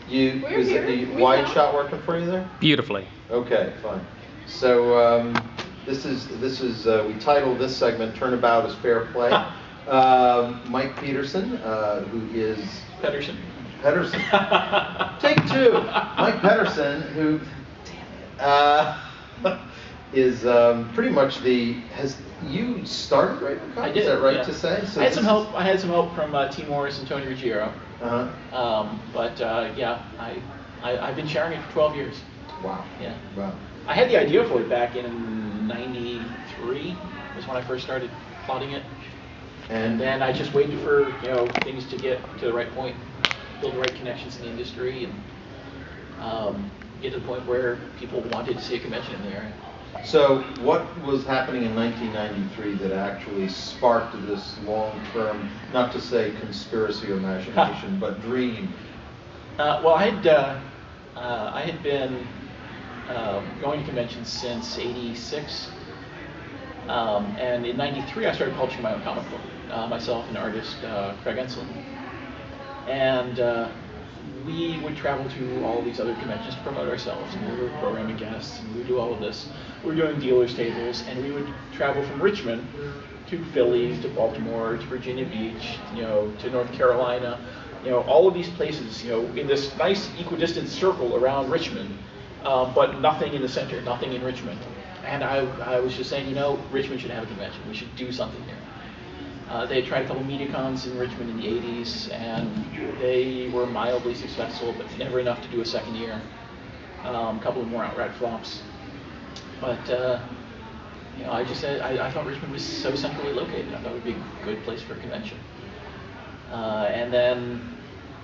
Is the wide shot working for you there? Beautifully. Okay, fine. So this is we titled this segment "Turnabout is Fair Play." Mike Pederson, who is Pederson. Take two. Mike Pederson, who is pretty much you started Ravencon? I did. Is that right yeah. to say? So I had some help. I had some help from T. Morris and Tony Ruggiero. But yeah, I've been sharing it for 12 years. Wow. Yeah. Wow. I had the idea for it back in '93. Was when I first started plotting it. And then I just waited for things to get to the right point, build the right connections in the industry, and get to the point where people wanted to see a convention in the area. So what was happening in 1993 that actually sparked this long-term, not to say conspiracy or imagination, but dream? Well, I had been going to conventions since '86, and in '93 I started publishing my own comic book, myself and artist Craig Ensel, and we would travel to all these other conventions to promote ourselves, and we were programming guests, and we would do all of this. We were doing dealers tables, and we would travel from Richmond to Philly, to Baltimore, to Virginia Beach, to North Carolina, all of these places, in this nice equidistant circle around Richmond, but nothing in the center, nothing in Richmond. And I was just saying, Richmond should have a convention. We should do something here. They had tried a couple MediaCons in Richmond in the '80s, and they were mildly successful, but never enough to do a second year. A couple of more outright flops. But I just said I thought Richmond was so centrally located. I thought it would be a good place for a convention. And then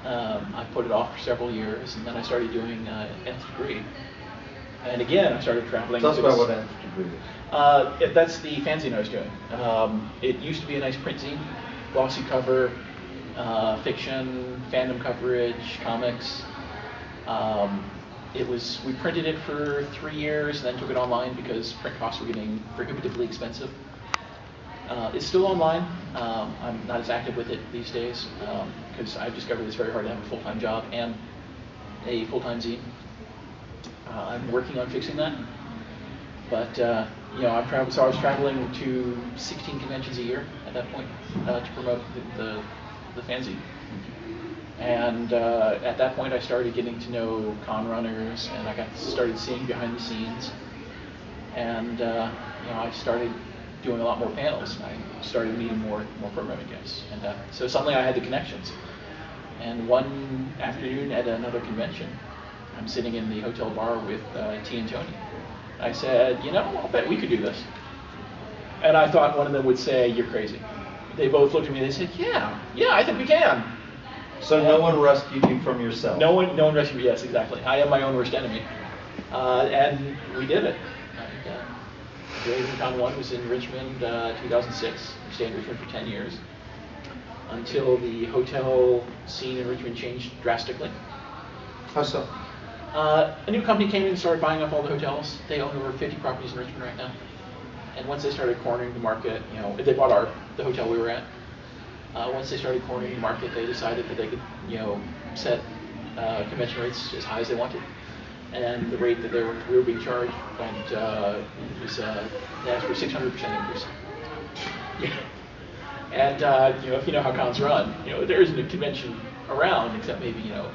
I put it off for several years, and then I started doing Nth Degree. And again, I started traveling. Tell us about what Nth Degree is. That's the fanzine I was doing. It used to be a nice print zine, glossy cover, fiction, fandom coverage, comics. We printed it for 3 years and then took it online because print costs were getting prohibitively expensive. It's still online. I'm not as active with it these days because I've discovered it's very hard to have a full-time job and a full-time zine. I'm working on fixing that. But I was traveling to 16 conventions a year at that point to promote the fanzine. And at that point, I started getting to know con runners, and I started seeing behind the scenes. And I started doing a lot more panels. I started meeting more programming guests, and so suddenly I had the connections. And one afternoon at another convention, I'm sitting in the hotel bar with T and Tony. I said, I'll bet we could do this. And I thought one of them would say, you're crazy. They both looked at me and they said, yeah, I think we can. So no one rescued you from yourself? No one rescued me, yes, exactly. I am my own worst enemy. And we did it. Ravencon 1 was in Richmond 2006. We stayed in Richmond for 10 years until the hotel scene in Richmond changed drastically. How so? A new company came in and started buying up all the hotels. They own over 50 properties in Richmond right now. And once they started cornering the market, they bought the hotel we were at. Once they started cornering the market, they decided that they could, set convention rates as high as they wanted. And the rate that we were being charged went, they asked for a 600% increase. Yeah. And if you know how cons run, there isn't a convention around except maybe, no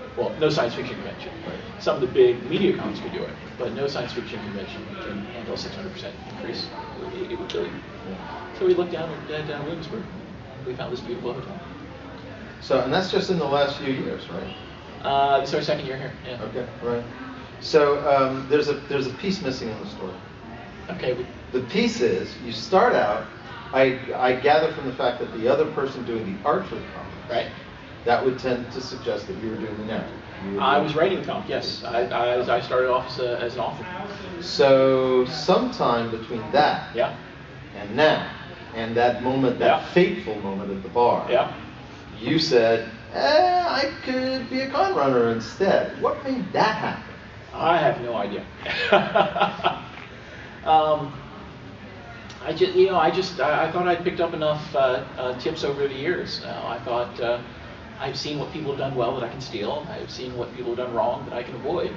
science fiction convention. Some of the big media cons could do it, but no science fiction convention can handle a 600% increase. It would kill you. So we looked down at Williamsburg. We found this beautiful hotel. So, and that's just in the last few years, right? This is our second year here. Yeah. Okay, right. So there's a piece missing in the story. Okay. The piece is you start out. I gather from the fact that the other person doing the art for the comics, right, that would tend to suggest that you were doing the narrative. I was writing the comic. Yes, I started off as an author. So sometime between that, and now, and that moment, that fateful moment at the bar, you said, I could be a con runner instead. What made that happen? I have no idea. I thought I'd picked up enough tips over the years. I thought, I've seen what people have done well that I can steal. I've seen what people have done wrong that I can avoid.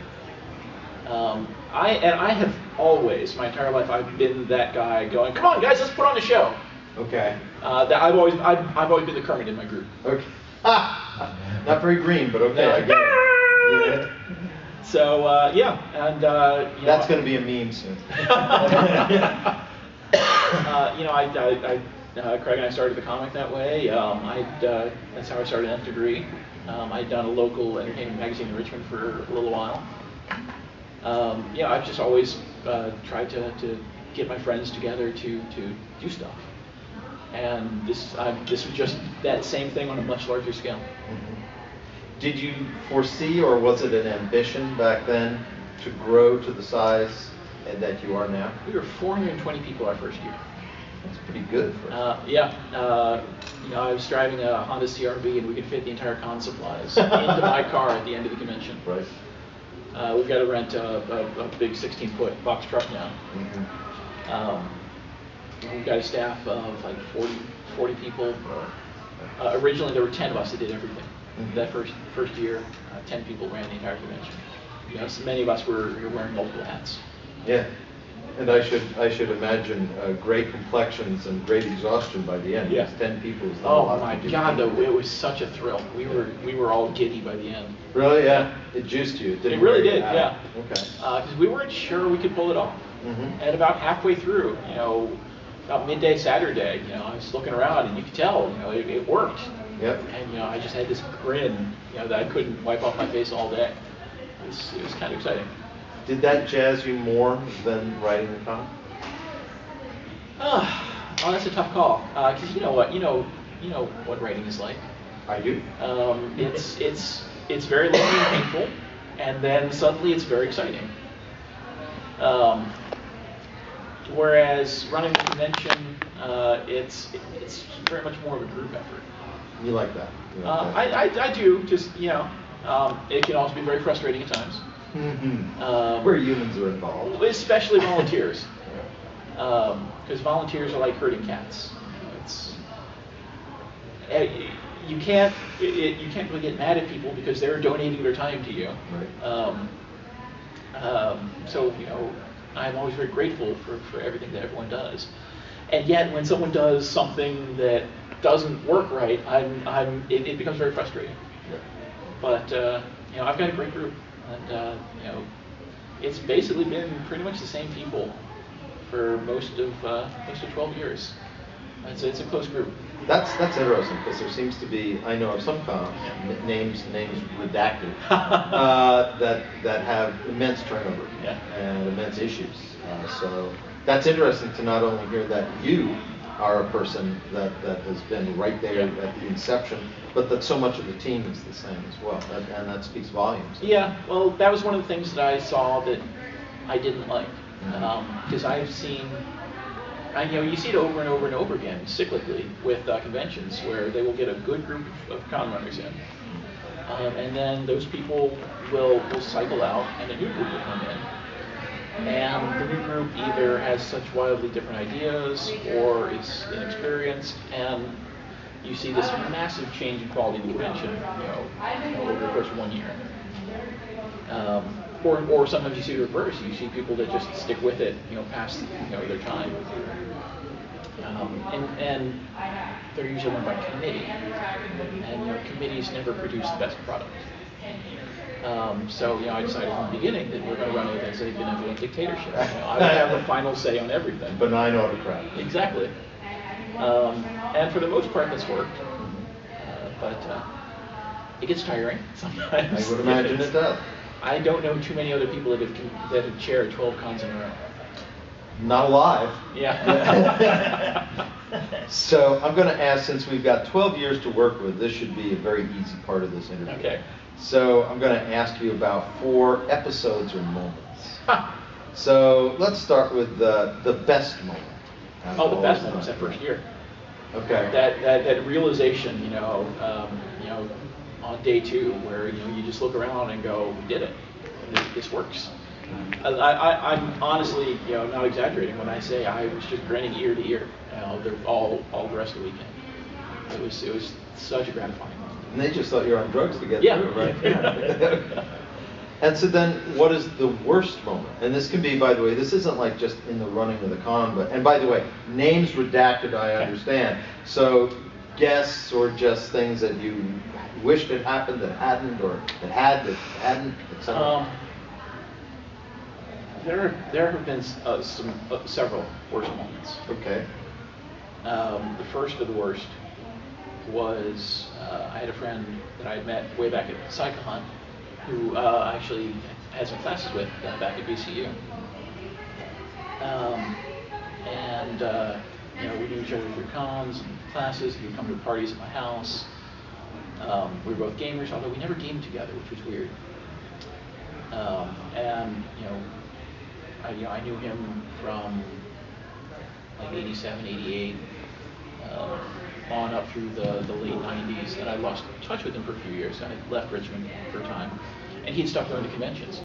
I have always, my entire life, I've been that guy going, come on guys, let's put on a show. Okay. That I've always been the Kermit in my group. Okay. Not very green, but okay, I get it. Yeah. So and that's going to be a meme soon. Craig and I started the comic that way. That's how I started Nth Degree. I'd done a local entertainment magazine in Richmond for a little while. I've just always tried to get my friends together to do stuff. And this was just that same thing on a much larger scale. Mm-hmm. Did you foresee, or was it an ambition back then to grow to the size that you are now? We were 420 people our first year. That's pretty good. I was driving a Honda CR-V, and we could fit the entire con supplies into my car at the end of the convention. Right. We've got to rent a big 16-foot box truck now. Mm-hmm. We've got a staff of like 40 people. Originally, there were 10 of us that did everything. Mm-hmm. That first year, 10 people ran the entire convention. So many of us were wearing multiple hats. Yeah. And I should imagine great complexions and great exhaustion by the end. Yeah. 10 people is not a lot. Oh my God! It was such a thrill. We were all giddy by the end. Really? Yeah. It juiced you. It really did. Yeah. Okay. Because we weren't sure we could pull it off. Mm-hmm. And about halfway through, about midday Saturday, I was looking around and you could tell, it worked. Yep. And I just had this grin, that I couldn't wipe off my face all day. It was kind of exciting. Did that jazz you more than writing the comic? Oh, that's a tough call. Because you know what writing is like. I do. It's very lonely and painful, and then suddenly it's very exciting. Whereas running the convention, it's very much more of a group effort. You like that? I do. Just it can also be very frustrating at times. Mm-hmm. Where humans are involved, especially volunteers, because volunteers are like herding cats. You can't really get mad at people because they're donating their time to you. Right. So I'm always very grateful for everything that everyone does, and yet when someone does something that doesn't work right, it becomes very frustrating. Yeah. But I've got a great group. And it's basically been pretty much the same people for most of 12 years. It's a close group. That's interesting because there seems to be, I know of some comics, names redacted, that have immense turnover and immense issues. So that's interesting to not only hear that you are a person that has been right there at the inception, but that so much of the team is the same as well, and that speaks volumes. Yeah, well, that was one of the things that I saw that I didn't like, because I've seen, you see it over and over and over again, cyclically, with conventions, where they will get a good group of con runners in, and then those people will cycle out, and a new group will come in. And the new group either has such wildly different ideas or is inexperienced, and you see this massive change in quality of the convention, over the course of 1 year. Or sometimes you see the reverse. You see people that just stick with it, past their time. And they're usually run by committee, and committees never produce the best product. So I decided from the beginning that we're going to run it as a benevolent dictatorship. I would have the final say on everything. Benign autocrat. Exactly. And for the most part, that's worked. But it gets tiring sometimes. I would imagine it does. I don't know too many other people that have chaired 12 cons in a row. Not alive. Yeah. So I'm going to ask, since we've got 12 years to work with, this should be a very easy part of this interview. Okay. So I'm going to ask you about 4 episodes or moments. So let's start with the best moment. The best moment was that first year. Okay. That realization, on day 2, where you just look around and go, we did it. This works. I'm honestly, not exaggerating when I say I was just grinning ear to ear, all the rest of the weekend. It was such a gratifying moment. And they just thought you were on drugs to get Yeah. through, right? And so then, what is the worst moment? And this can be, by the way, this isn't like just in the running of the con, but, and by the way, names redacted, I understand. So, guests or just things that you wished had happened that hadn't, or that hadn't, etc. There have been several worst moments. Okay. The first of the worst was I had a friend that I had met way back at PsychCon who I actually had some classes with back at BCU. We knew each other through cons and classes. He would come to parties at my house. We were both gamers, although we never gamed together, which was weird. I knew him from like 87, 88, on up through the late 90s, and I lost touch with him for a few years. I left Richmond for a time, and he'd stopped going to conventions.